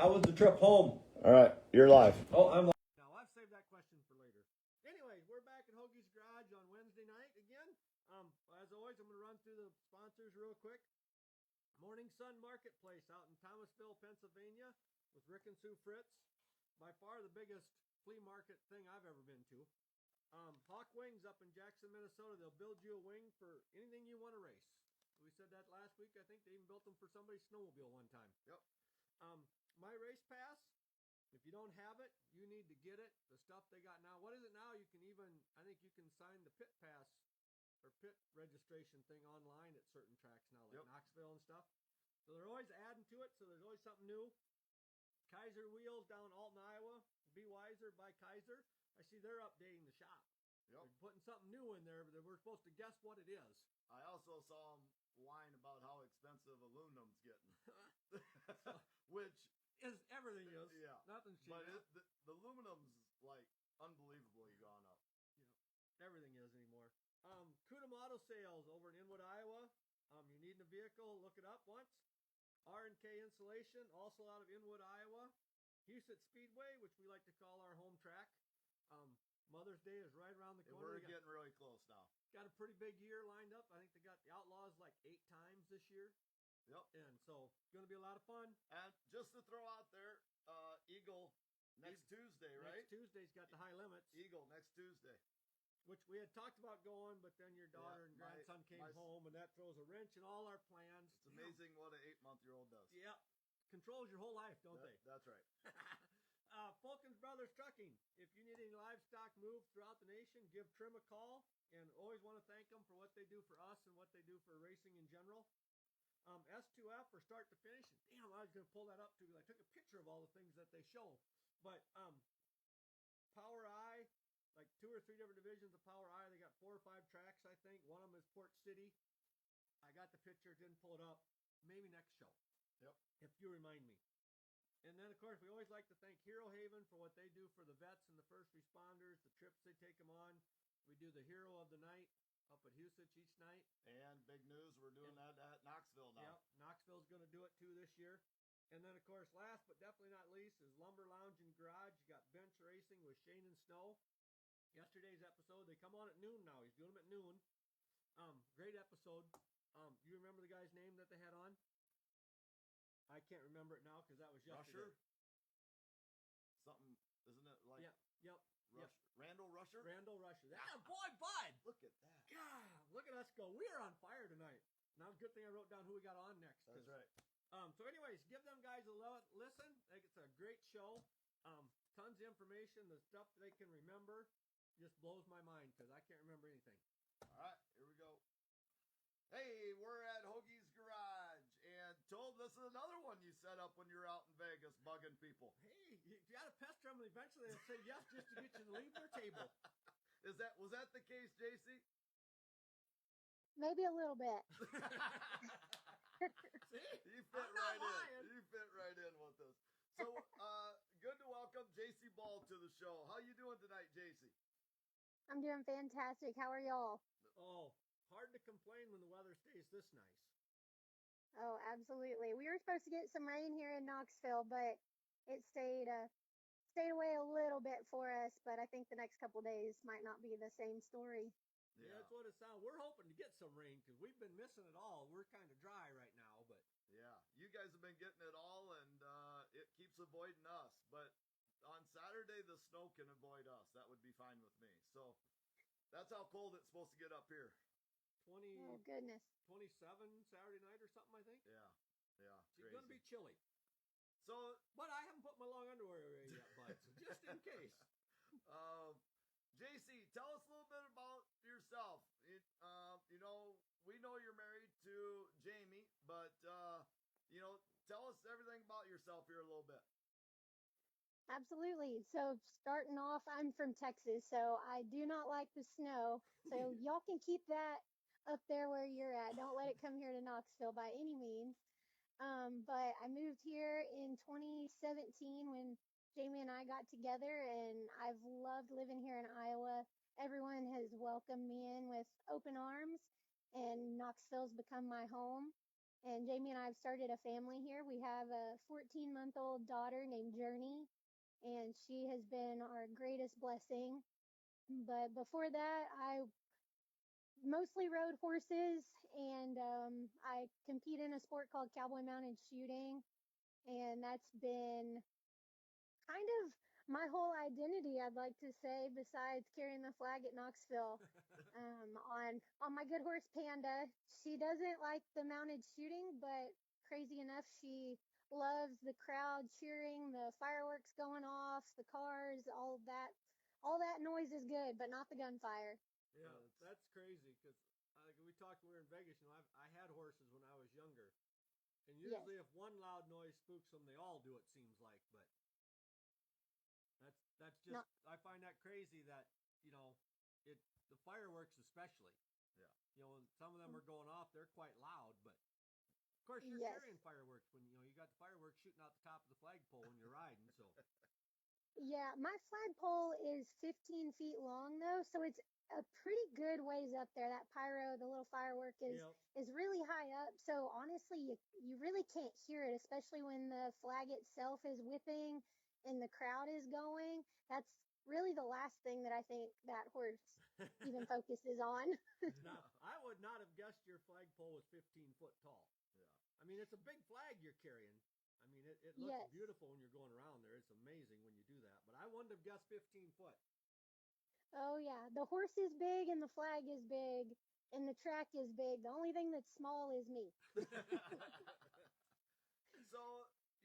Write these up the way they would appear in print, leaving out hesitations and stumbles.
How was the trip home? All right, you're live. Oh, I'm live. Now, I've saved that question for later. Anyways, we're back at Hoagie's Garage on Wednesday night again. As always, I'm going to run through the sponsors real quick. Morning Sun Marketplace out in Thomasville, Pennsylvania with Rick and Sue Fritz. By far the biggest flea market thing I've ever been to. Hawk Wings up in Jackson, Minnesota. They'll build you a wing for anything you want to race. We said that last week. I think they even built them for somebody's snowmobile one time. Yep. My Race Pass, if you don't have it, you need to get it. The stuff they got now. What is it now? You can even, I think you can sign the pit pass or pit registration thing online at certain tracks now, like Knoxville and stuff. So they're always adding to it, so there's always something new. Kaiser Wheels down in Alton, Iowa. Be Wiser by Kaiser. I see they're updating the shop. Yep. They're putting something new in there, but we're supposed to guess what it is. I also saw him whine about how expensive aluminum's getting, which is everything is. Yeah. Nothing's cheap. But the aluminum's like unbelievably gone up. Yeah. Everything is anymore. Kudum Auto Sales over in Inwood, Iowa. You need a vehicle, look it up once. R&K Insulation, also out of Inwood, Iowa. Houston Speedway, which we like to call our home track. Mother's Day is right around the corner. We're getting really close now. Got a pretty big year lined up. I think they got the Outlaws like 8 times this year. Yep. And so it's going to be a lot of fun. And just to throw out there, Eagle next Tuesday, right? Next Tuesday's got the high limits. Eagle next Tuesday. Which we had talked about going, but then your daughter and grandson came home, and that throws a wrench in all our plans. It's amazing what an 8-month-old does. Yep. Controls your whole life, don't they? That's right. Fulkins Brothers Trucking. If you need any livestock moved throughout the nation, give Trim a call. And always want to thank them for what they do for us and what they do for racing in general. S2F for start to finish. Damn, I was going to pull that up too because I took a picture of all the things that they show. But Power Eye, like 2 or 3 different divisions of Power Eye. They got 4 or 5 tracks, I think. One of them is Port City. I got the picture, didn't pull it up. Maybe next show. Yep. If you remind me. And then, of course, we always like to thank Hero Haven for what they do for the vets and the first responders, the trips they take them on. We do the Hero of the Night up at Husetch each night. And big news, we're doing that at Knoxville now. Yep, Knoxville's going to do it too this year. And then, of course, last but definitely not least is Lumber Lounge and Garage. You got bench racing with Shane and Snow. Yesterday's episode, they come on at noon now. He's doing them at noon. Great episode. You remember the guy's name that they had on? I can't remember it now because that was yesterday. Rusher? Something, isn't it like? Yep. Randall Rusher? Randall Rusher. Ah, boy, bud. Look at that. God, look at us go. We are on fire tonight. Now, good thing I wrote down who we got on next. That's right. So anyways, give them guys a listen. It's a great show. Tons of information. The stuff they can remember just blows my mind because I can't remember anything. All right, here we go. Hey, we're at Hoagie's Garage, and told this is another one you set up when you're out in Vegas bugging people. Hey, you got to pester them, and eventually they'll say yes just to get you to leave their table. Was that the case, Jacee? Maybe a little bit. See? You fit right in. You fit right in with this. So, good to welcome Jacee Ball to the show. How you doing tonight, Jacee? I'm doing fantastic. How are y'all? Oh, hard to complain when the weather stays this nice. Oh, absolutely. We were supposed to get some rain here in Knoxville, but it stayed away a little bit for us. But I think the next couple of days might not be the same story. Yeah, that's what it sounds. We're hoping to get some rain because we've been missing it all. We're kind of dry right now, but yeah, you guys have been getting it all, and it keeps avoiding us. But on Saturday, the snow can avoid us. That would be fine with me. So that's how cold it's supposed to get up here. Oh, goodness. 27 Saturday night or something, I think. Yeah. It's going to be chilly. So, but I haven't put my long underwear away yet, bud. So just in case. Jacee, tell us a little bit about yourself. We know you're married to Jamie, but tell us everything about yourself here a little bit. Absolutely. So starting off, I'm from Texas, so I do not like the snow. So y'all can keep that up there where you're at. Don't let it come here to Knoxville by any means. But I moved here in 2017 when Jamie and I got together, and I've loved living here in Iowa. Everyone has welcomed me in with open arms, and Knoxville's become my home. And Jamie and I have started a family here. We have a 14-month-old daughter named Journey, and she has been our greatest blessing. But before that, I mostly rode horses, and I compete in a sport called cowboy mounted shooting, and that's been kind of my whole identity, I'd like to say, besides carrying the flag at Knoxville. On my good horse Panda, she doesn't like the mounted shooting, but crazy enough, she loves the crowd cheering, the fireworks going off, the cars, all of that. All that noise is good, but not the gunfire. Yeah, that's crazy because like we talked when we were in Vegas. I had horses when I was younger, and Yes. usually if one loud noise spooks them, they all do. It seems like, but that's just Not, I find that crazy that you know it the fireworks especially. And some of them are going off. They're quite loud, but of course you're yes. carrying fireworks when you got the fireworks shooting out the top of the flagpole when you're riding. So Yeah, my flagpole is 15 feet long though, so it's a pretty good ways up there. That pyro, the little firework yep. is really high up. So honestly, you really can't hear it, especially when the flag itself is whipping and the crowd is going. That's really the last thing that I think that horse even focuses on. Now, I would not have guessed your flagpole was 15 foot tall. Yeah. I mean, it's a big flag you're carrying. I mean, it looks Yes. beautiful when you're going around there. It's amazing when you do that. But I wouldn't have guessed 15 foot. Oh yeah, the horse is big and the flag is big and the track is big. The only thing that's small is me. So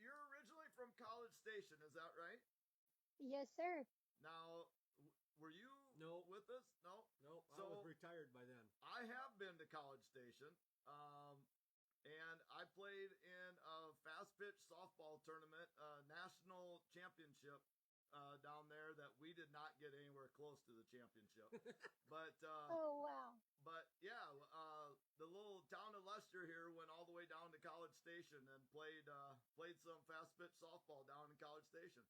you're originally from College Station, is that right? Yes, sir. Now, were you No. with us? No. Nope, I So was retired by then. I have been to College Station, and I played in a fast pitch softball tournament, national championship down there that we did not get anywhere close to the championship. But Oh wow. yeah, the little town of Lester here went all the way down to College Station and played some fast pitch softball down in College Station.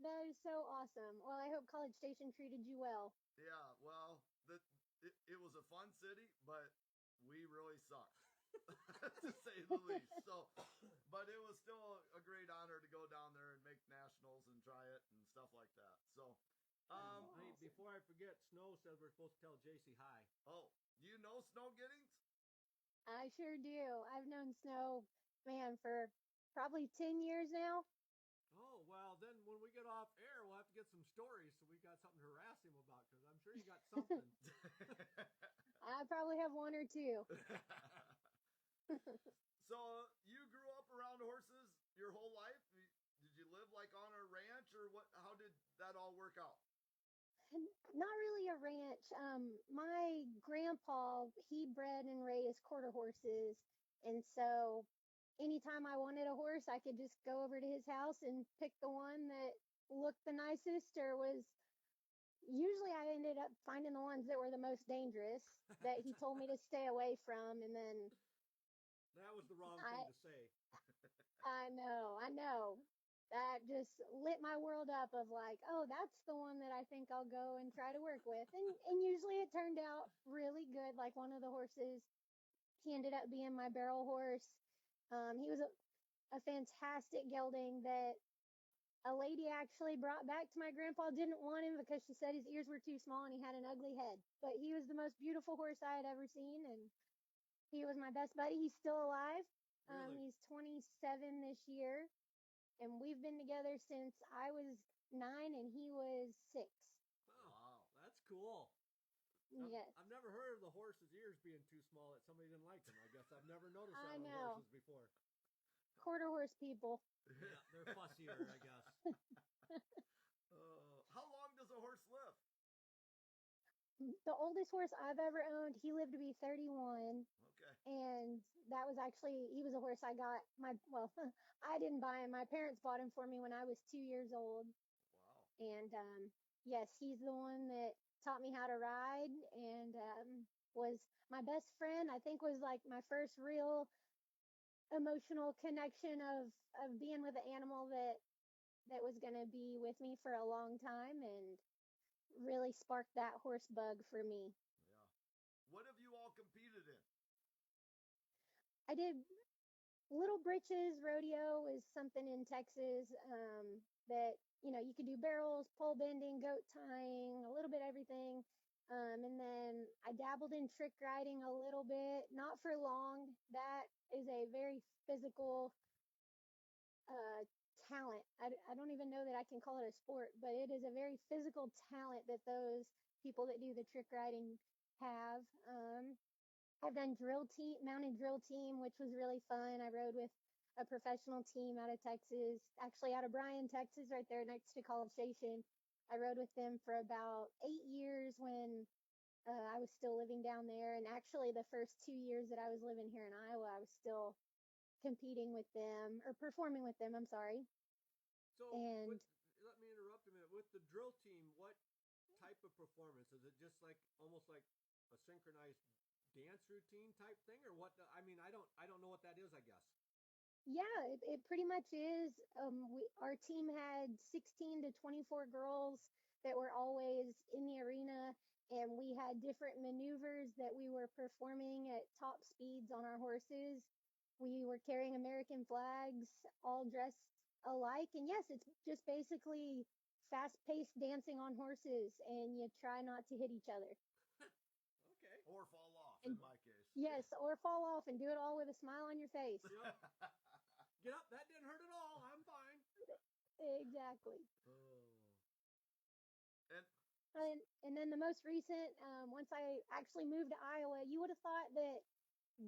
That is so awesome. Well, I hope College Station treated you well. Yeah, well, it was a fun city, but we really sucked, to say the least. So, but it was still a great honor to go down there and make nationals and try it and stuff like that. So, Hey, before I forget, Snow said we're supposed to tell Jacee hi. oh, you know Snow Giddings? I sure do. I've known Snow, man, for probably 10 years now. Oh, well, then when we get off air, we'll have to get some stories so we got something to harass him about because I'm sure you got something. I probably have one or two. So you grew up around horses your whole life? Did you live like on a ranch or what? How did that all work out? Not really a ranch. My grandpa, he bred and raised quarter horses. And so anytime I wanted a horse, I could just go over to his house and pick the one that looked the nicest or was usually I ended up finding the ones that were the most dangerous that he told me to stay away from. And then That was the wrong I, thing to say. I know. That just lit my world up of like, oh, that's the one that I think I'll go and try to work with. And usually it turned out really good. Like one of the horses, he ended up being my barrel horse. He was a fantastic gelding that a lady actually brought back to my grandpa. Didn't want him because she said his ears were too small and he had an ugly head. But he was the most beautiful horse I had ever seen, and he was my best buddy. He's still alive. Really? He's 27 this year, and we've been together since I was 9 and he was 6. Oh, Wow. that's cool. Yes, I've never heard of the horse's ears being too small that somebody didn't like them. I guess I've never noticed I that on know. horses before. Quarter horse people. Yeah, they're fussier, I guess. How long does a horse live? The oldest horse I've ever owned, he lived to be 31. Okay. And that was actually, he was a horse I got well, I didn't buy him. My parents bought him for me when I was 2 years old. Wow. And yes, he's the one that taught me how to ride and was my best friend. I think was like my first real emotional connection of being with an animal that was going to be with me for a long time and really sparked that horse bug for me. Yeah. What have you all competed in? I did Little Britches rodeo is something in Texas that you could do barrels, pole bending, goat tying, a little bit of everything. And then I dabbled in trick riding a little bit, not for long. That is a very physical uh, talent. I don't even know that I can call it a sport, but it is a very physical talent that those people that do the trick riding have. I've done mounted drill team, which was really fun. I rode with a professional team out of Texas, actually out of Bryan, Texas, right there next to College Station. I rode with them for about 8 years when I was still living down there. And actually, the first 2 years that I was living here in Iowa, I was still competing with them or performing with them. I'm sorry. So, And let me interrupt a minute. With the drill team, what type of performance is it? Just like almost like a synchronized dance routine type thing, or what? I mean, I don't know what that is. I guess. yeah, it pretty much is. Our team had 16 to 24 girls that were always in the arena, and we had different maneuvers that we were performing at top speeds on our horses. We were carrying American flags, all dressed alike. And yes, it's just basically fast paced dancing on horses, and you try not to hit each other. Okay. Or fall off, And in my case. yes, or fall off and do it all with a smile on your face. Yep. Get up. That didn't hurt at all. I'm fine. Exactly. Oh. And And then the most recent, once I actually moved to Iowa, you would have thought that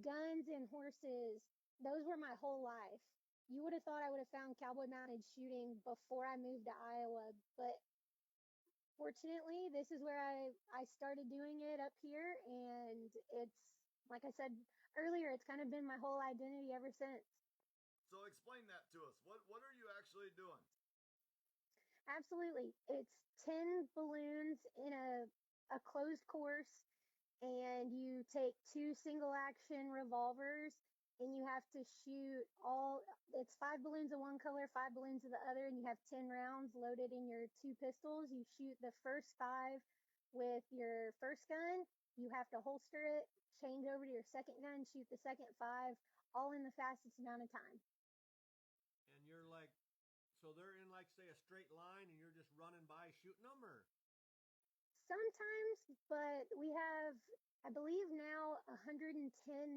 guns and horses, those were my whole life. You would have thought I would have found cowboy mounted shooting before I moved to Iowa, but fortunately, this is where I started doing it up here, and it's like I said earlier, it's kind of been my whole identity ever since. so explain that to us. What are you actually doing? Absolutely. It's 10 balloons in a closed course, and you take two single action revolvers, and you have to shoot it's five balloons of one color, five balloons of the other, and you have 10 rounds loaded in your two pistols. You shoot the first five with your first gun. You have to holster it, change over to your second gun, shoot the second five, all in the fastest amount of time. And you're like, so they're in like say a straight line, and you're just running by shooting them, or Sometimes, but we have, I believe now, 110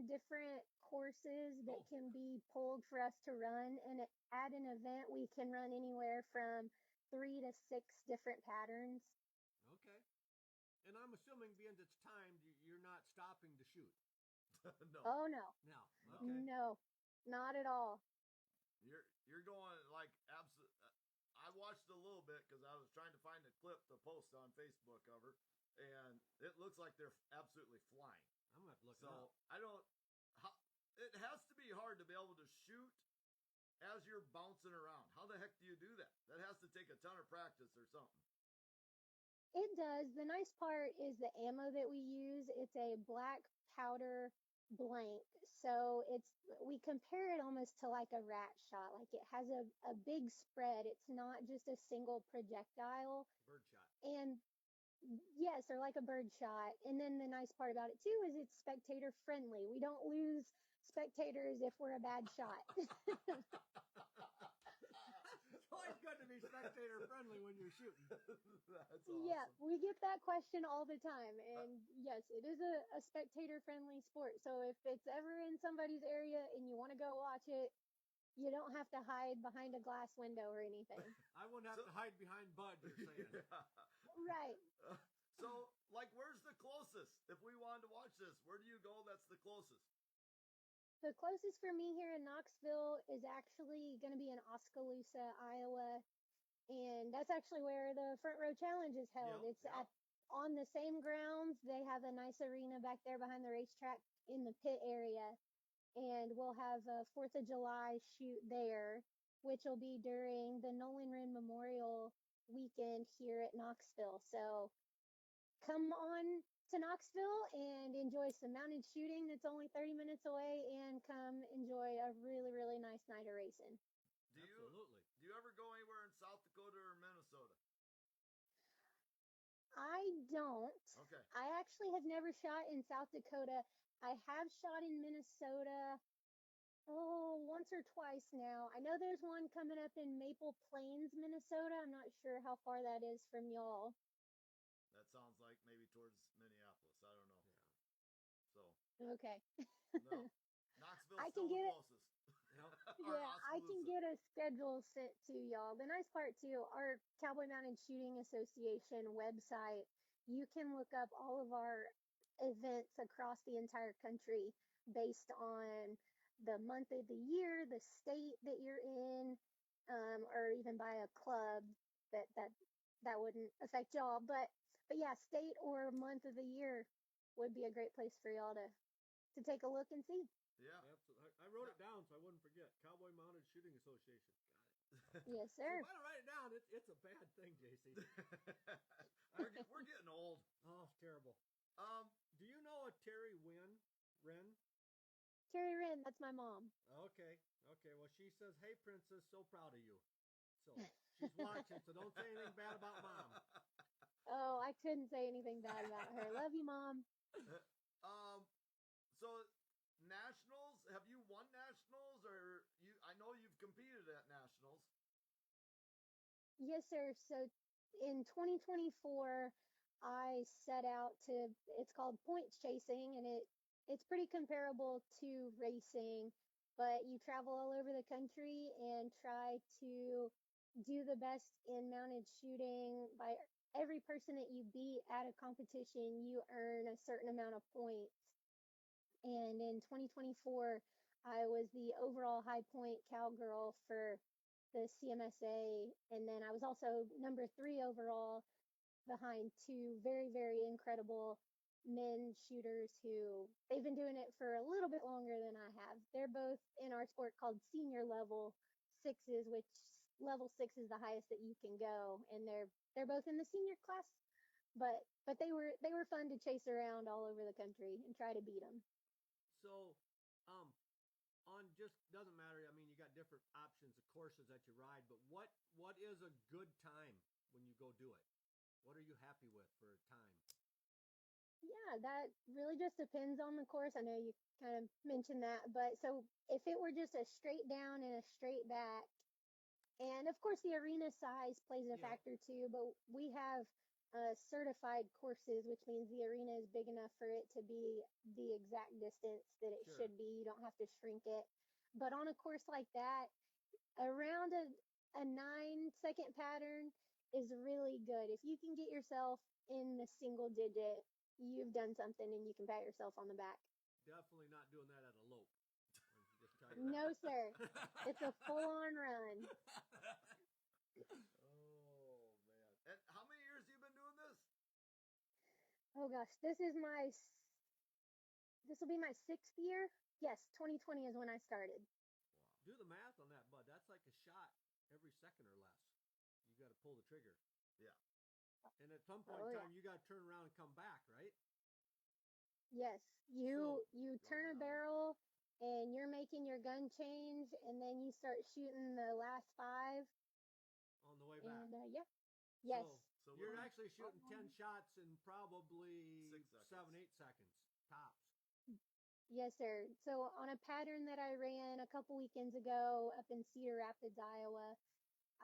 different courses that oh, can be pulled for us to run. And at an event, we can run anywhere from 3 to 6 different patterns. okay. And I'm assuming, being it's timed, you're not stopping to shoot. No, Oh, no, No. No. Okay. no, not at all. you're going like absolute. I watched a little bit because I was trying to find a clip to post on Facebook of her, and it looks like they're absolutely flying. I'm gonna have to look So it up. I don't. How, it has to be hard to be able to shoot as you're bouncing around. How the heck do you do that? That has to take a ton of practice or something. It does. The nice part is the ammo that we use. It's a black powder blank. So we compare it almost to like a rat shot. Like it has a big spread. It's not just a single projectile. Bird shot. And yes, or like a bird shot. And then the nice part about it too is it's spectator friendly. We don't lose spectators if we're a bad shot. It's always good to be spectator friendly when you're shooting. That's awesome. Yeah, we get that question all the time. And yes, it is a spectator friendly sport. So if it's ever in somebody's area and you want to go watch it, you don't have to hide behind a glass window or anything. I wouldn't have to hide behind Bud. You're saying. Right. So, like, where's the closest? If we wanted to watch this, where do you go? That's the closest. The closest for me here in Knoxville is actually going to be in Oskaloosa, Iowa. And that's actually where the Front Row Challenge is held. Yep, It's yep. at on the same grounds. They have a nice arena back there behind the racetrack in the pit area. And we'll have a 4th of July shoot there, which will be during the Nolan Wren Memorial weekend here at Knoxville. So come on to Knoxville and enjoy some mounted shooting that's only 30 minutes away, and come enjoy a really, really nice night of racing. Absolutely. Do you ever go anywhere in South Dakota or Minnesota? I don't. Okay. I actually have never shot in South Dakota. I have shot in Minnesota Oh, once or twice now. I know there's one coming up in Maple Plains, Minnesota. I'm not sure how far that is from y'all. That sounds like maybe towards Minneapolis. I don't know. So Okay. no, Knoxville's I can still the get it. closest. Yep. Or Yeah, I can Oskaloosa. get a schedule sent to y'all. The nice part too, our Cowboy Mounted Shooting Association website, you can look up all of our events across the entire country based on the month of the year, the state that you're in, or even by a club. That wouldn't affect y'all, but yeah, state or month of the year would be a great place for y'all to take a look and see. Yeah. Absolutely. I wrote it down so I wouldn't forget. Cowboy Mounted Shooting Association. Got it. Yes, See, sir. if I don't write it down, it's a bad thing, JC. We're getting old. Oh, it's terrible. Um, Do you know a Terry Wren? Carrie Wren, that's my mom. Okay. Okay. Well, she says, "Hey, princess, so proud of you." So she's watching, so don't say anything bad about mom. Oh, I couldn't say anything bad about her. Love you, Mom. um, so nationals, have you won nationals or you? I know you've competed at nationals. Yes, sir. So in 2024, I set out to, it's called points chasing, and it's pretty comparable to racing, but you travel all over the country and try to do the best in mounted shooting. By every person that you beat at a competition, you earn a certain amount of points. And in 2024, I was the overall high point cowgirl for the CMSA. And then I was also number 3 overall behind two very, very incredible men shooters who they've been doing it for a little bit longer than I have. They're both in our sport called senior level sixes, which level 6 is the highest that you can go. And they're both in the senior class, but they were fun to chase around all over the country and try to beat them. So, um, on just doesn't matter. I mean, you got different options of courses that you ride, but what is a good time when you go do it? What are you happy with for a time? Yeah, that really just depends on the course. I know you kind of mentioned that, but so if it were just a straight down and a straight back, and of course the arena size plays a Yeah, factor too, but we have certified courses, which means the arena is big enough for it to be the exact distance that it sure. should be. You don't have to shrink it. But on a course like that, around a 9 second pattern is really good. If you can get yourself in the single digit, you've done something and you can pat yourself on the back. Definitely not doing that at a lope. I can just tell you No, sir. that. It's a full on run. Oh man! And how many years you been doing this? Oh gosh, this will be my 6th year. Yes, 2020 is when I started. Wow. Do the math on that, bud. That's like a shot every second or less. You got to pull the trigger, Yeah. and at some point Oh in yeah. time, you got to turn around and come back, right? Yes, So, you Go turn a down. barrel and you're making your gun change, and then you start shooting the last 5. on the way back. And yeah, yes. So So what you're do you? actually shooting 10 shots in probably 6 seconds. 7, 8 seconds tops. Yes, sir. So on a pattern that I ran a couple weekends ago up in Cedar Rapids, Iowa,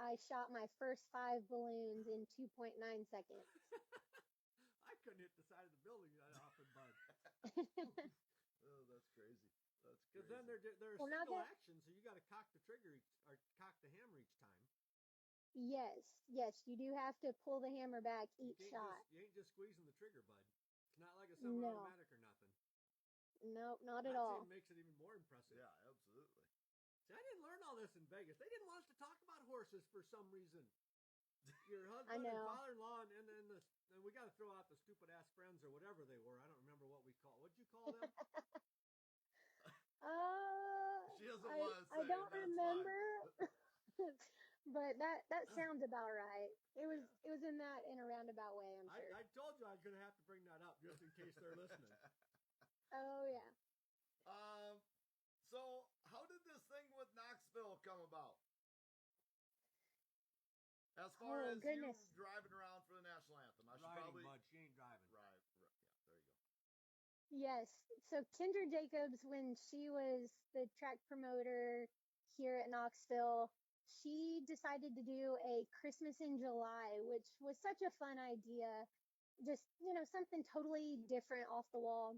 I shot my first 5 balloons in 2.9 seconds. I couldn't hit the side of the building that often, bud. Oh, that's crazy. That's Because crazy. then they're Well, not single that. action, so you got to cock the trigger or cock the hammer each time. Yes, you do have to pull the hammer back You each can't shot. just you ain't just squeezing the trigger, bud. It's not like a No, semi-automatic or nothing. no, not at That all. even makes it even more impressive. Yeah, absolutely. See, I didn't learn all this in Vegas. They didn't want us to talk about horses for some reason. Your I husband and know. father-in-law, and we got to throw out the stupid ass friends or whatever they were. I don't remember what we call. What'd you call them? She doesn't I want to I say, and don't that's fine. remember, but that sounds about right. It was in a roundabout way, I'm sure. I told you I was going to have to bring that up just in case they're listening. Oh yeah. um, so how did this thing with Knoxville come about? As far Oh as you goodness. driving around for the national anthem, I should Riding, probably bud. She ain't driving. right. Yeah, there you go. Yes. So Kendra Jacobs, when she was the track promoter here at Knoxville, she decided to do a Christmas in July, which was such a fun idea. Just, something totally different off the wall.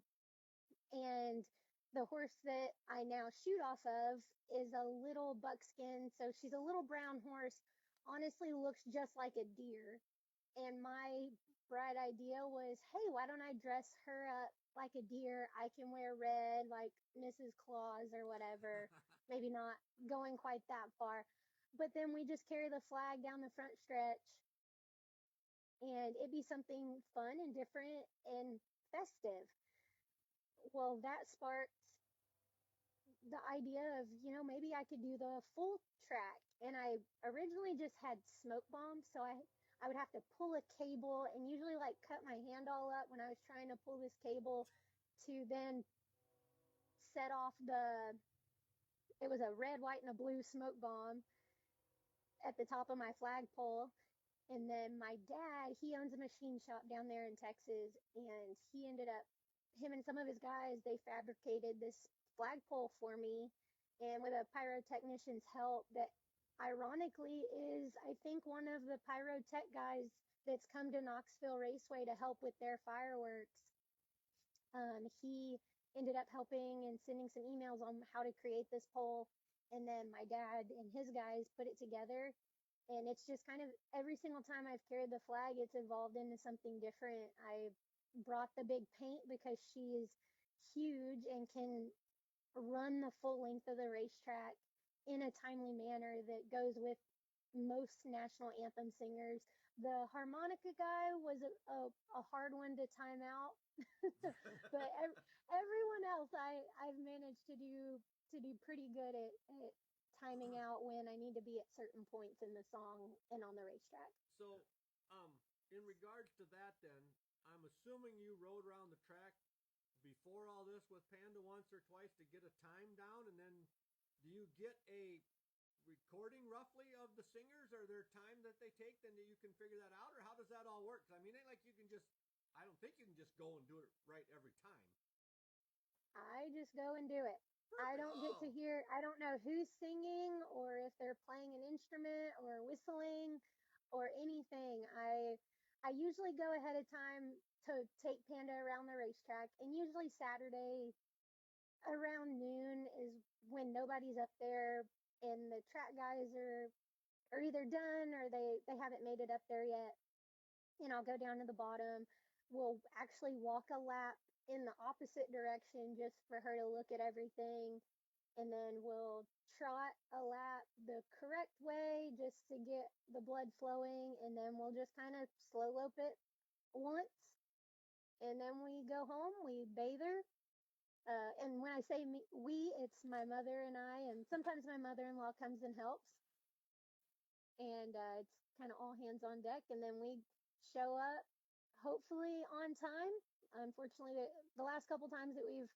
And the horse that I now shoot off of is a little buckskin. So she's a little brown horse, honestly looks just like a deer. And my bright idea was, hey, why don't I dress her up like a deer? I can wear red like Mrs. Claus or whatever. Maybe not going quite that far. But then we just carry the flag down the front stretch and it'd be something fun and different and festive. Well, that sparked the idea of, maybe I could do the full track. And I originally just had smoke bombs, so I would have to pull a cable and usually like cut my hand all up when I was trying to pull this cable to then set off it was a red, white, and a blue smoke bomb at the top of my flagpole. And then my dad, he owns a machine shop down there in Texas, and him and some of his guys, they fabricated this flagpole for me, and with a pyrotechnician's help that ironically is, I think, one of the pyrotech guys that's come to Knoxville Raceway to help with their fireworks. He ended up helping and sending some emails on how to create this pole. And then my dad and his guys put it together. And it's just kind of every single time I've carried the flag, it's evolved into something different. I brought the big paint because she's huge and can run the full length of the racetrack in a timely manner that goes with most national anthem singers. The harmonica guy was a hard one to time out, but everyone else I've managed to do pretty good at timing out when I need to be at certain points in the song and on the racetrack. So, um, in regards to that, then I'm assuming you rode around the track before all this with Panda once or twice to get a time down, and then do you get a recording roughly of the singers, or their time that they take, then you can figure that out, or how does that all work? 'Cause, I mean, it ain't like you can just, I don't think you can just go and do it right every time. I just go and do it. I Perfect. don't get to hear, I don't know who's singing or if they're playing an instrument or whistling or anything. I usually go ahead of time to take Panda around the racetrack, and usually Saturday around noon is when nobody's up there and the track guys are either done or they haven't made it up there yet. And I'll go down to the bottom. We'll actually walk a lap in the opposite direction just for her to look at everything. And then we'll trot a lap the correct way just to get the blood flowing. And then we'll just kind of slow lope it once. And then we go home, we bathe her. And when I say we, it's my mother and I, and sometimes my mother-in-law comes and helps. And it's kind of all hands on deck. And then we show up, hopefully on time. Unfortunately, the last couple times that we've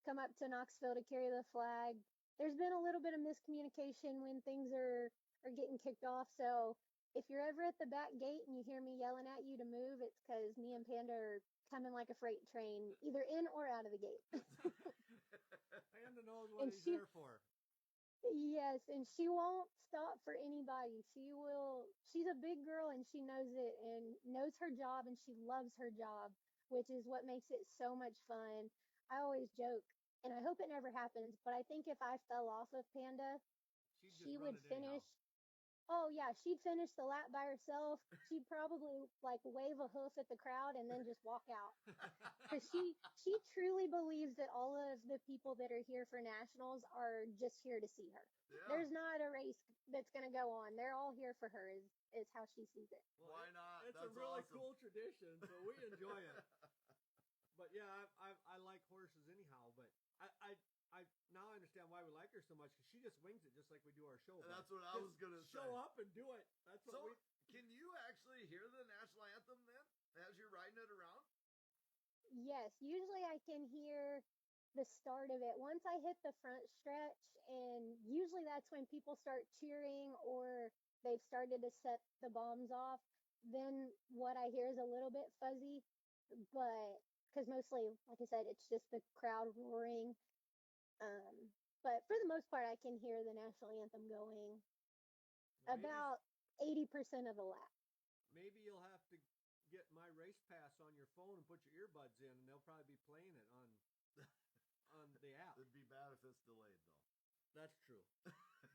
come up to Knoxville to carry the flag, there's been a little bit of miscommunication when things are getting kicked off. So if you're ever at the back gate and you hear me yelling at you to move, it's because me and Panda are coming like a freight train, either in or out of the gate. Panda knows what And he's there for. yes, and she won't stop for anybody. She's a big girl and she knows it and knows her job and she loves her job, which is what makes it so much fun. I always joke, and I hope it never happens, but I think if I fell off of Panda, She'd just she run would it anyhow. finish. Oh yeah, she'd finish the lap by herself. She'd probably like wave a hoof at the crowd and then just walk out. Because she truly believes that all of the people that are here for nationals are just here to see her. Yeah. There's not a race that's going to go on. They're all here for her is how she sees it. Well, Why not? It's That's a really awesome. cool tradition, so we enjoy it. But yeah, I like horses anyhow. But I now understand why we like her so much, because she just wings it just like we do our show. And that's what I was gonna say. Show up and do it. That's what So, we. can you actually hear the national anthem then as you're riding it around? Yes, usually I can hear the start of it. Once I hit the front stretch, and usually that's when people start cheering or they've started to set the bombs off, then what I hear is a little bit fuzzy, but because mostly, like I said, it's just the crowd roaring. Um, but for the most part, I can hear the national anthem going Maybe about 80% of the lap. maybe you'll have to get my race pass on your phone and put your earbuds in, and they'll probably be playing it on the app. It'd be bad if it's delayed though. That's true,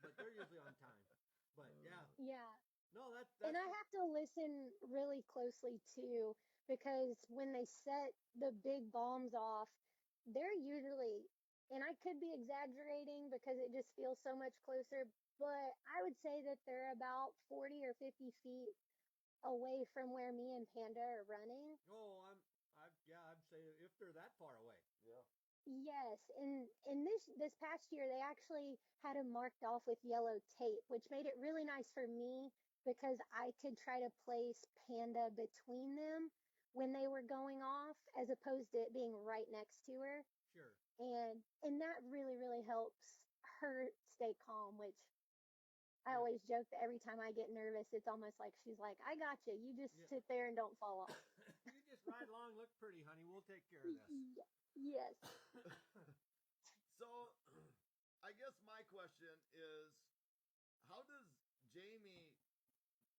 but they're usually on time. But yeah, Yeah. no, And that's I have to listen really closely too, because when they set the big bombs off, they're usually, and I could be exaggerating because it just feels so much closer, but I would say that they're about 40 or 50 feet away from where me and Panda are running. oh, I'd say if they're that far away. Yeah. Yes, and this past year they actually had them marked off with yellow tape, which made it really nice for me because I could try to place Panda between them when they were going off, as opposed to it being right next to her. Sure. And that really helps her stay calm, which I Yeah. always joke that every time I get nervous, it's almost like she's like, "I got you. You just Yeah. sit there and don't fall off." You just ride along, look pretty, honey. We'll take care of this. Yes. So, I guess my question is, how does Jamie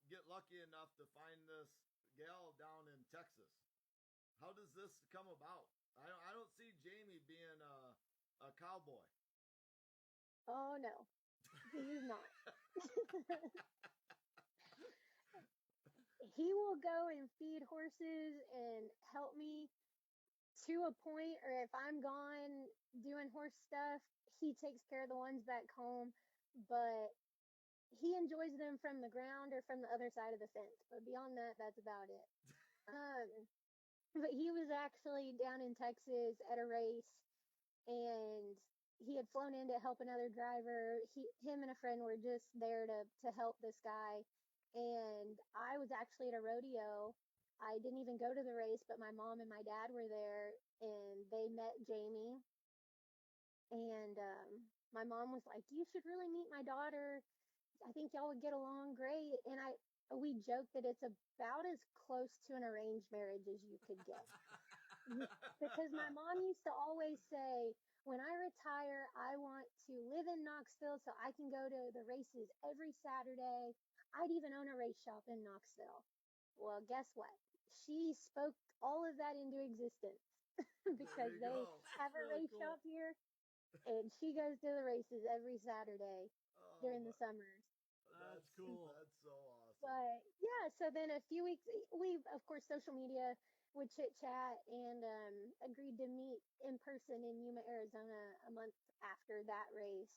get lucky enough to find this gal down in Texas? How does this come about? I don't see Jamie being a cowboy. Oh no, he is not. He will go and feed horses and help me to a point, or if I'm gone doing horse stuff, he takes care of the ones back home. But he enjoys them from the ground or from the other side of the fence. But beyond that, that's about it. Um, but he was actually down in Texas at a race, and he had flown in to help another driver. Him and a friend were just there to help this guy, and I was actually at a rodeo. I didn't even go to the race, but my mom and my dad were there, and they met Jamie. And my mom was like, "You should really meet my daughter. I think y'all would get along great." And we joke that it's about as close to an arranged marriage as you could get. Because my mom used to always say, when I retire, I want to live in Knoxville so I can go to the races every Saturday. I'd even own a race shop in Knoxville. Well, guess what? She spoke all of that into existence There because you they go. have a really race cool. shop here, and she goes to the races every Saturday Oh, during the summers. That's cool. That's so awesome. But yeah, so then a few weeks, we of course social media would chit chat and agreed to meet in person in Yuma, Arizona, a month after that race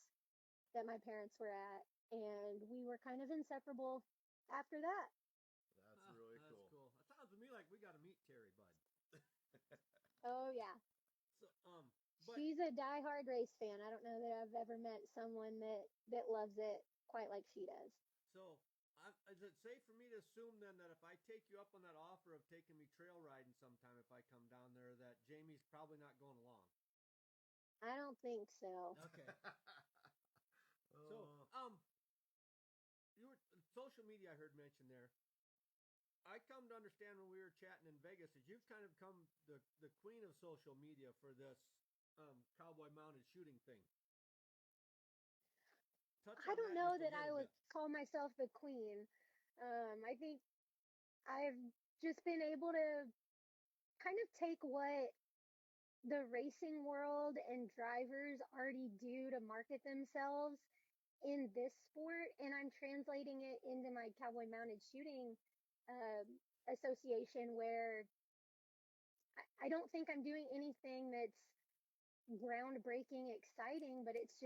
that my parents were at, and we were kind of inseparable after that. That's Ah, really that's cool. cool. It sounds to me like we got to meet Terry, bud. Oh yeah, So, but she's a diehard race fan. I don't know that I've ever met someone that loves it quite like she does. so is it safe for me to assume then that if I take you up on that offer of taking me trail riding sometime if I come down there, that Jamie's probably not going along? I don't think so. Okay. So, Oh, you were social media. I heard mentioned there. I come to understand when we were chatting in Vegas that you've kind of become the queen of social media for this cowboy mounted shooting thing. Touch I on don't that know just a that I little would bit. call myself the queen. I think I've just been able to kind of take what the racing world and drivers already do to market themselves in this sport, and I'm translating it into my cowboy mounted shooting um, association, where I don't think I'm doing anything that's groundbreaking, exciting, but it's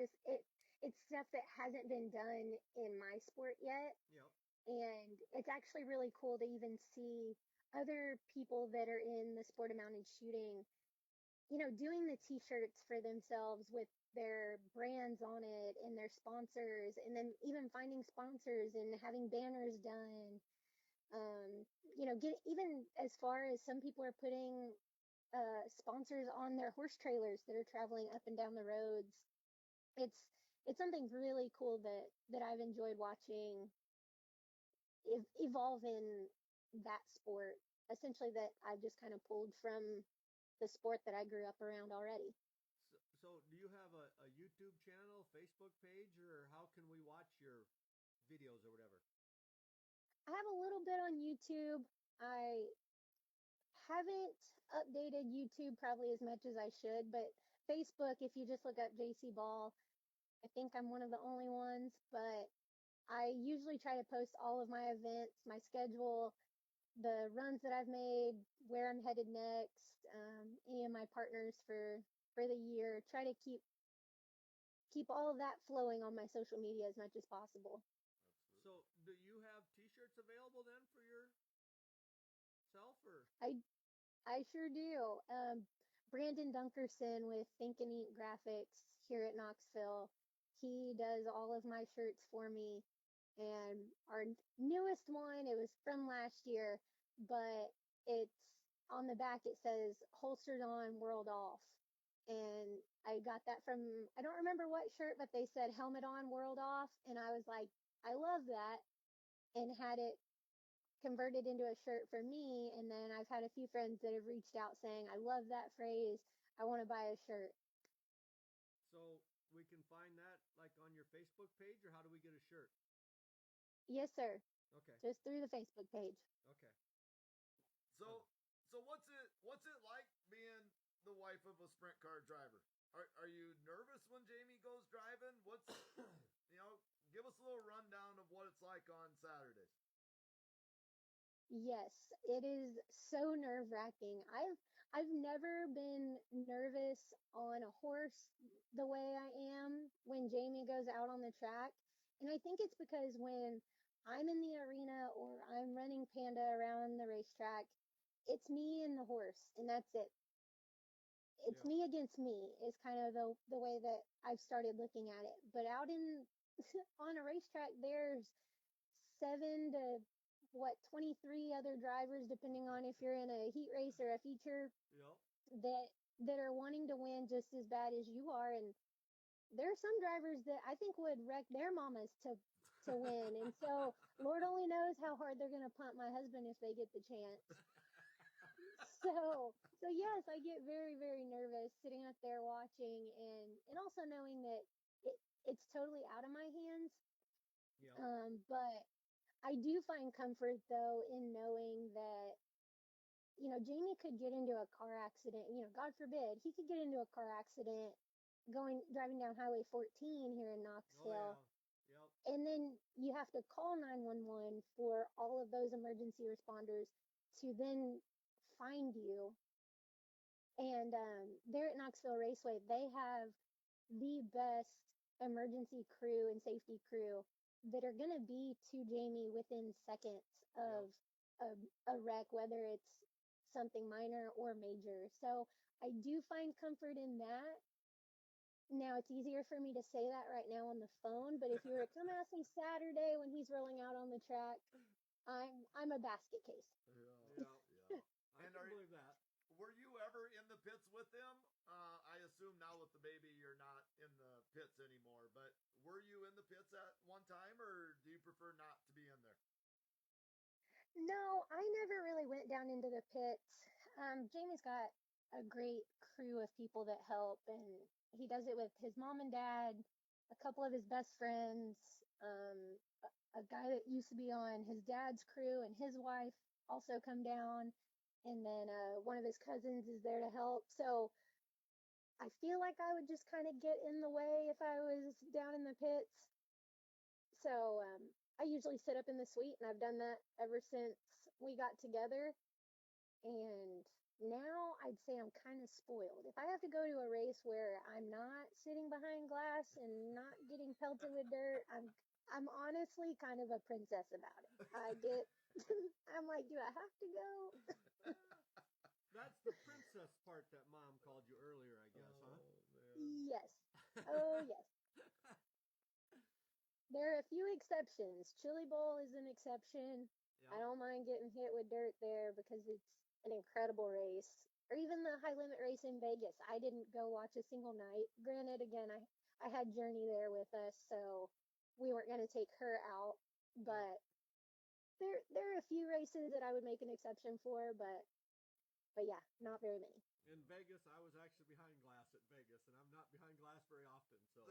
stuff that hasn't been done in my sport yet. Yep. And it's actually really cool to even see other people that are in the sport of mounted shooting, doing the t-shirts for themselves with their brands on it and their sponsors, and then even finding sponsors and having banners done. Get even as far as some people are putting sponsors on their horse trailers that are traveling up and down the roads. It's it's something really cool that I've enjoyed watching evolve in that sport. Essentially, that I've just kind of pulled from the sport that I grew up around already. So do you have a YouTube channel, Facebook page, or how can we watch your videos or whatever? I have a little bit on YouTube. I haven't updated YouTube probably as much as I should, but Facebook, if you just look up Jacee Ball, I think I'm one of the only ones, but I usually try to post all of my events, my schedule, the runs that I've made, where I'm headed next, any of my partners for the year. Try to keep all of that flowing on my social media as much as possible. So do you have T-shirts available then for yourself, or? I sure do. Brandon Dunkerson with Think and Eat Graphics here at Knoxville. He does all of my shirts for me. And our newest one, it was from last year, but it's on the back, it says holstered on, world off. And I got that from, I don't remember what shirt, but they said helmet on, world off. And I was like, I love that. And had it converted into a shirt for me. And then I've had a few friends that have reached out saying, I love that phrase. I want to buy a shirt. So we can find that like on your Facebook page, or how do we get a shirt? Yes, sir. Okay. Just through the Facebook page. Okay. So what's it like being the wife of a sprint car driver? Are you nervous when Jamie goes driving? What's give us a little rundown of what it's like on Saturdays. Yes, it is so nerve-wracking. I've never been nervous on a horse the way I am when Jamie goes out on the track. And I think it's because when I'm in the arena or I'm running Panda around the racetrack, it's me and the horse, and that's it. It's Yeah. me against me is kind of the way that I've started looking at it. But out in on a racetrack, there's 23 other drivers, depending on if you're in a heat race or a feature, Yep. that that are wanting to win just as bad as you are. And there are some drivers that I think would wreck their mamas to win. And so Lord only knows how hard they're going to punt my husband if they get the chance. So yes, I get very, very nervous sitting up there watching, and also knowing that it's totally out of my hands. Yep. But I do find comfort though in knowing that, Jamie could get into a car accident, God forbid, he could get into a car accident driving down Highway 14 here in Oh Knoxville. yeah. Yep. And then you have to call 911 for all of those emergency responders to then find you. And there at Knoxville Raceway, they have the best emergency crew and safety crew that are going to be to Jamie within seconds Yep. of a wreck, whether it's something minor or major. So I do find comfort in that. Now it's easier for me to say that right now on the phone, but if you were to come ask me Saturday when he's rolling out on the track, I'm a basket case. Yeah. Yeah. Yeah. I And can believe that. were you ever in the pits with them? I assume now with the baby you're not in the pits anymore, but were you in the pits at one time, or do you prefer not to be in there? No, I never really went down into the pits. Jamie's got a great crew of people that help, and he does it with his mom and dad, a couple of his best friends, um, a guy that used to be on his dad's crew, and his wife also come down, and then one of his cousins is there to help. So I feel like I would just kind of get in the way if I was down in the pits. So I usually sit up in the suite, and I've done that ever since we got together. And now I'd say I'm kind of spoiled. If I have to go to a race where I'm not sitting behind glass and not getting pelted with dirt, I'm honestly kind of a princess about it. I'm like, do I have to go? That's the princess part that Mom called you earlier, I guess, huh? Man. Yes. Oh yes. There are a few exceptions. Chili Bowl is an exception. I Yep. don't mind getting hit with dirt there because it's an incredible race. Or even the high limit race in Vegas. I didn't go watch a single night. Granted, again, I had Journey there with us, so we weren't going to take her out. Yep. But there are a few races that I would make an exception for, but yeah, not very many. In Vegas, I was actually behind glass at Vegas, and I'm not behind glass very often. So,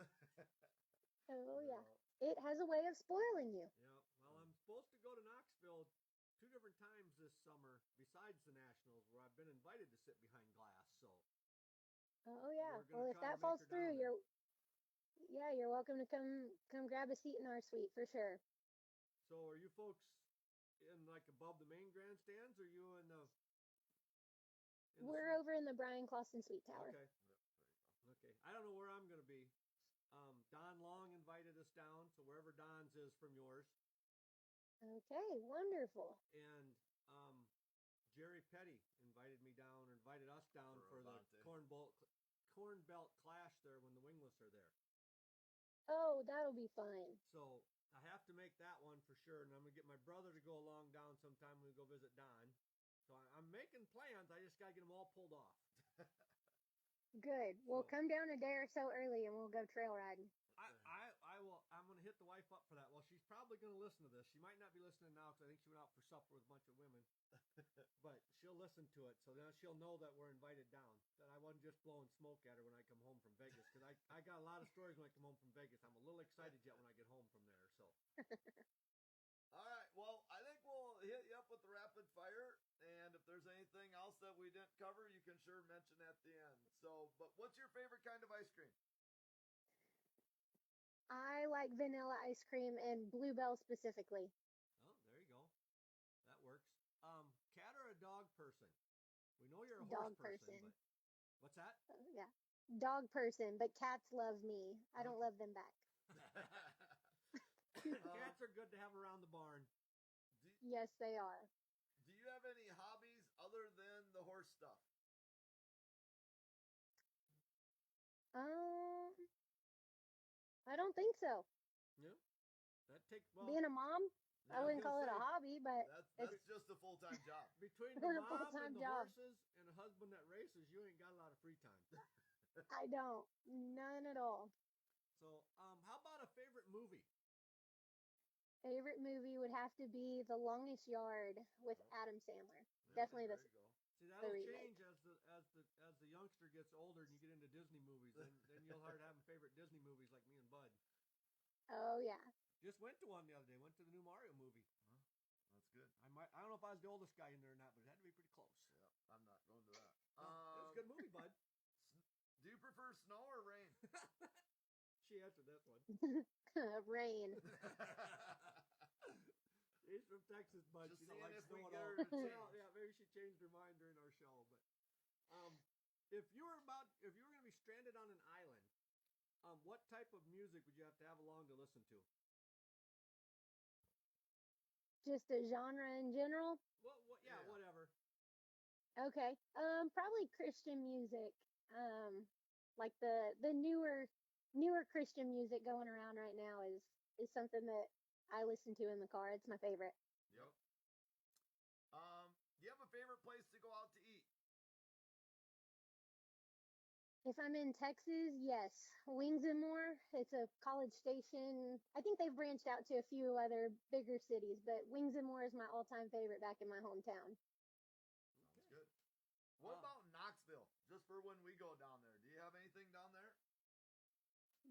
Oh yeah. It has a way of spoiling you. yeah. Well, I'm supposed to go to Knoxville 2 different times this summer, besides the Nationals, where I've been invited to sit behind glass. So, Oh yeah. we're Well, gonna if try to that make falls her down through, there. you're welcome to come grab a seat in our suite for sure. So, are you folks in like above the main grandstands, or you in the? We're over in the Brian Clausen Suite Tower. Okay. Okay. I don't know where I'm gonna be. Don Long invited us down, so wherever Don's is from yours, Okay, wonderful. and Jerry Petty invited me down, or invited us down for the Corn Belt Clash there when the Wingless are there. Oh, that'll be fun. So I have to make that one for sure, and I'm gonna get my brother to go along down sometime when we go visit Don. So I'm making plans. I just gotta get them all pulled off. Good. We'll So- come down a day or so early and we'll go trail riding. I will. I'm gonna hit the wife up for that. Well, she's probably gonna listen to this. She might not be listening now because I think she went out for supper with a bunch of women. But she'll listen to it, so then she'll know that we're invited down. That I wasn't just blowing smoke at her when I come home from Vegas, because I got a lot of stories when I come home from Vegas. I'm a little excited yet when I get home from there. So All right. Well, I think we'll hit you up with the rapid fire, and if there's anything else that we didn't cover, you can sure mention at the end. So, but what's your favorite kind of ice cream? I like vanilla ice cream and Bluebell specifically. oh, there you go. That works. Cat or a dog person? We know you're a Dog horse person. person. But what's that? Yeah. Dog person, but cats love me. I don't love them back. Cats are good to have around the barn. Yes, they are. Do you have any hobbies other than the horse stuff? I don't think so. Yeah. That takes Being a mom, I wouldn't call it a say, hobby, but That's just a full-time job. between It's the a mom full-time and the job. horses and a husband that races, you ain't got a lot of free time. I don't. None at all. So, how about a favorite movie? Favorite movie would have to be The Longest Yard with Adam Sandler. Definitely There the you go. See, that'll remake. change as the youngster gets older and you get into Disney movies. Then you'll start having favorite Disney movies like me and Bud. Oh yeah. Just went to one the other day. Went to the new Mario movie. That's good. I don't know if I was the oldest guy in there or not, but it had to be pretty close. Yeah, I'm not going to that. It was a good movie, Bud. Do you prefer snow or rain? She answered this one. Rain. She's from Texas, Bud. Just She don't seeing like if we snow at get all. her to change. Well, yeah, maybe she changed her mind during our show. But if you were going to be stranded on an island, what type of music would you have to have along to listen to? Just a genre in general. Yeah, Yeah. whatever. Okay. Probably Christian music. Like the newer Christian music going around right now is something that I listen to in the car. It's my favorite. Yep. Do you have a favorite place to go out to eat? If I'm in Texas, yes, Wings and More. It's a College Station. I think they've branched out to a few other bigger cities, but Wings and More is my all-time favorite back in my hometown. Sounds good. What about Knoxville? Just for when we go down there. Do you have anything down there?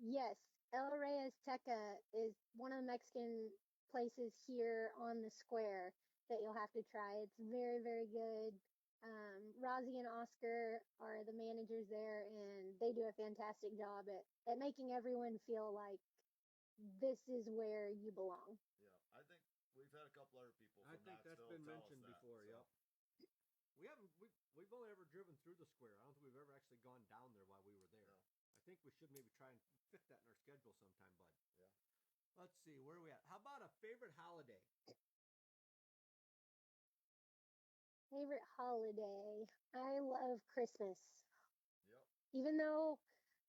Yes, El Reyes Teca is one of the Mexican places here on the square that you'll have to try. It's very, very good. Rozzy and Oscar are the managers there, and they do a fantastic job at making everyone feel like this is where you belong. Yeah, I think we've had a couple other people. I From think that's Knoxville been tell us mentioned that, before. so. Yep. We've only ever driven through the square. I don't think we've ever actually gone down there while we were there. No. I think we should maybe try and fit that in our schedule sometime, Bud. Yeah. Let's see, where are we at? How about a favorite holiday? Favorite holiday? I love Christmas. Yep. Even though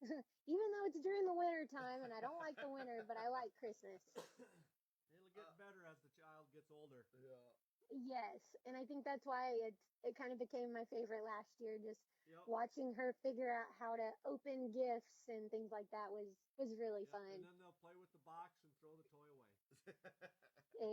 it's during the winter time and I don't like the winter, but I like Christmas. It'll get better as the child gets older. Yeah. Yes, and I think that's why it kind of became my favorite last year. Just Yep. watching her figure out how to open gifts and things like that was really Yep. fun. And then they'll play with the box and throw the toy away.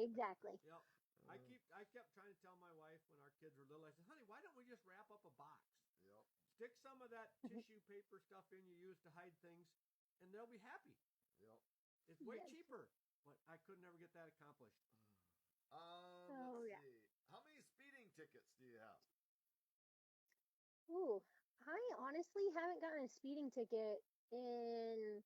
Exactly. Yep. I kept trying to tell my wife when our kids were little, I said, honey, why don't we just wrap up a box? Yep. Stick some of that tissue paper stuff in you use to hide things, and they'll be happy. Yep. It's way Yes. cheaper, but I could never get that accomplished. Oh, Let's yeah. see. How many speeding tickets do you have? Ooh, I honestly haven't gotten a speeding ticket in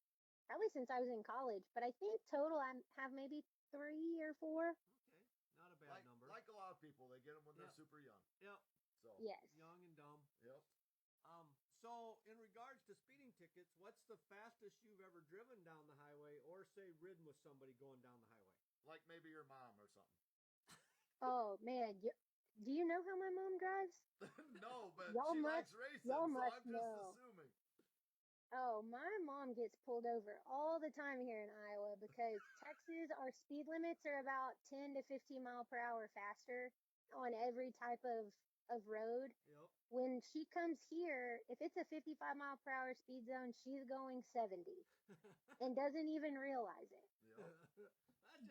probably since I was in college, but I think total I have maybe 3 or 4. Okay, not a bad number. Like a lot of people, they get them when they're Yeah. super young. Yep, So. Yes. young and dumb. Yep. So in regards to speeding tickets, what's the fastest you've ever driven down the highway, or say ridden with somebody going down the highway? Like maybe your mom or something. Oh man, do you know how my mom drives? No, but Y'all she must- likes racing, y'all so must I'm just know. assuming. Oh, my mom gets pulled over all the time here in Iowa because Texas, our speed limits are about 10 to 15 mile per hour faster on every type of road. Yep. When she comes here, if it's a 55 mile per hour speed zone, she's going 70 and doesn't even realize it. Yep. That's just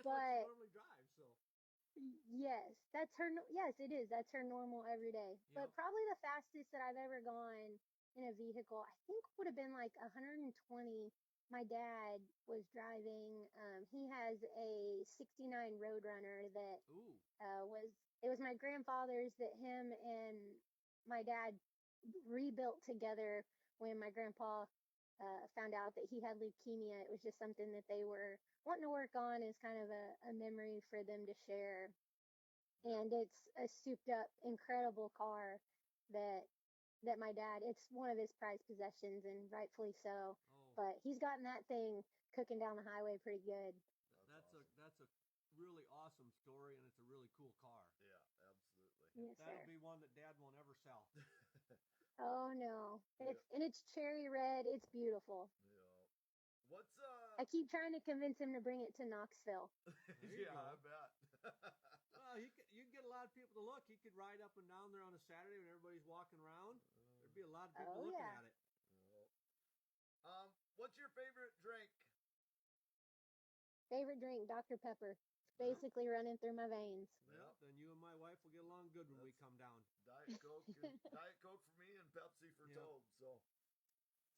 what But- she normally drives. So Yes, that's her. Yes, it is. That's her normal every day. But Yep. probably the fastest that I've ever gone in a vehicle, I think would have been like 120. My dad was driving. He has a '69 Roadrunner that ooh, it was my grandfather's that him and my dad rebuilt together when my grandpa found out that he had leukemia. It was just something that they were wanting to work on as kind of a memory for them to share. And it's a souped up, incredible car that my dad, it's one of his prized possessions and rightfully so. oh, But he's gotten that thing cooking down the highway pretty good. that's a really awesome story, and it's a really cool car. Yeah, absolutely. Yes, That'll sir. be one that Dad won't ever sell. Oh no. It's cherry red. It's beautiful. Yeah. What's I keep trying to convince him to bring it to Knoxville. There you yeah, go. I bet. Well, you can get a lot of people to look. He could ride up and down there on a Saturday when everybody's walking around. There'd be a lot of people Oh, looking yeah. at it. What's your favorite drink? Favorite drink, Dr. Pepper. It's basically running through my veins. Well, then you and my wife will get along good when we come down. Diet Coke, Diet Coke for me and Pepsi for Yep. Toad.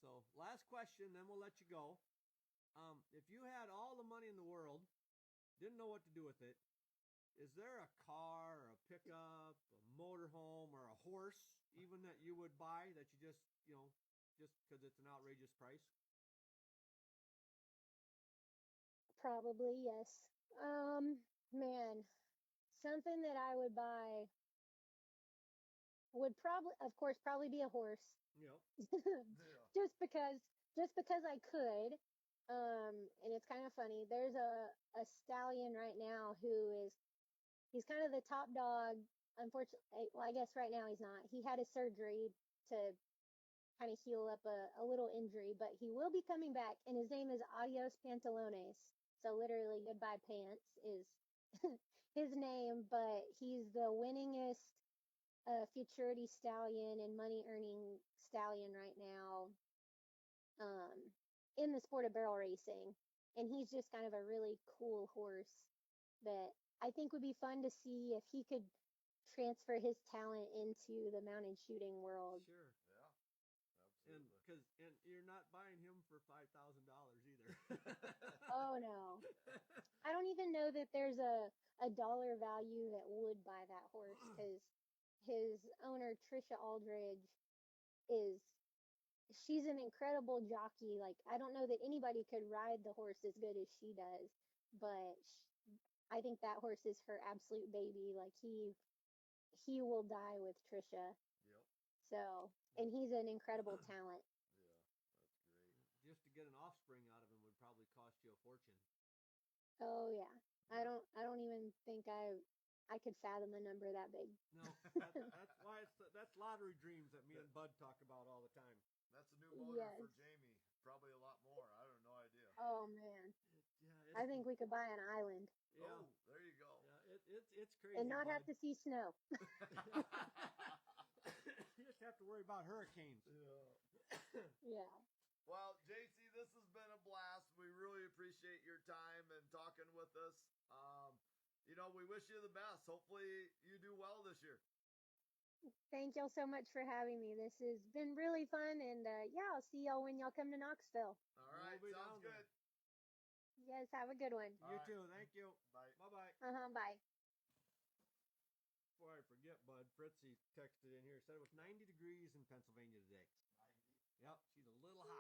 So, last question, then we'll let you go. If you had all the money in the world, didn't know what to do with it, is there a car or a pickup, a motorhome, or a horse even that you would buy that you just because it's an outrageous price? Probably, yes. Man, something that I would buy would probably, of course, probably be a horse. Yep. Yeah. just because I could. And it's kind of funny. There's a stallion right now he's kind of the top dog. Unfortunately, well, I guess right now he's not. He had a surgery to kind of heal up a little injury, but he will be coming back, and his name is Adios Pantalones. So literally, goodbye pants is his name, but he's the winningest futurity stallion and money earning stallion right now in the sport of barrel racing. And he's just kind of a really cool horse that I think would be fun to see if he could transfer his talent into the mounted shooting world. Sure. Yeah. And you're not buying him for $5,000 either. Oh no. I don't even know that there's a dollar value that would buy that horse because his owner Trisha Aldridge she's an incredible jockey. Like I don't know that anybody could ride the horse as good as she does, but I think that horse is her absolute baby. Like he will die with Trisha. Yep. So, and he's an incredible talent. Yeah, that's great. Just to get an offspring out of him would probably cost you a fortune. Oh yeah. I don't even think I could fathom a number that big. No, that's why that's lottery dreams that me and Bud talk about all the time. That's a new motor Yes. for Jamie. Probably a lot more. I have no idea. Oh man. Yeah, I think we could buy an island Yeah, Oh, there you go. yeah, it's crazy. and not Bud. have to see snow. You just have to worry about hurricanes. Yeah. Yeah. Well, Jacee, this has been a blast. We really appreciate your time and talking with us. we wish you the best. Hopefully you do well this year. Thank y'all so much for having me. This has been really fun, and yeah, I'll see y'all when y'all come to Knoxville. All right, We'll be sounds down good. Yes, have a good one. You All right. too. Thank you. Bye. Bye-bye. Bye. Before I forget, Bud, Fritzy texted in here, said it was 90 degrees in Pennsylvania today. Yep, she's a little hot.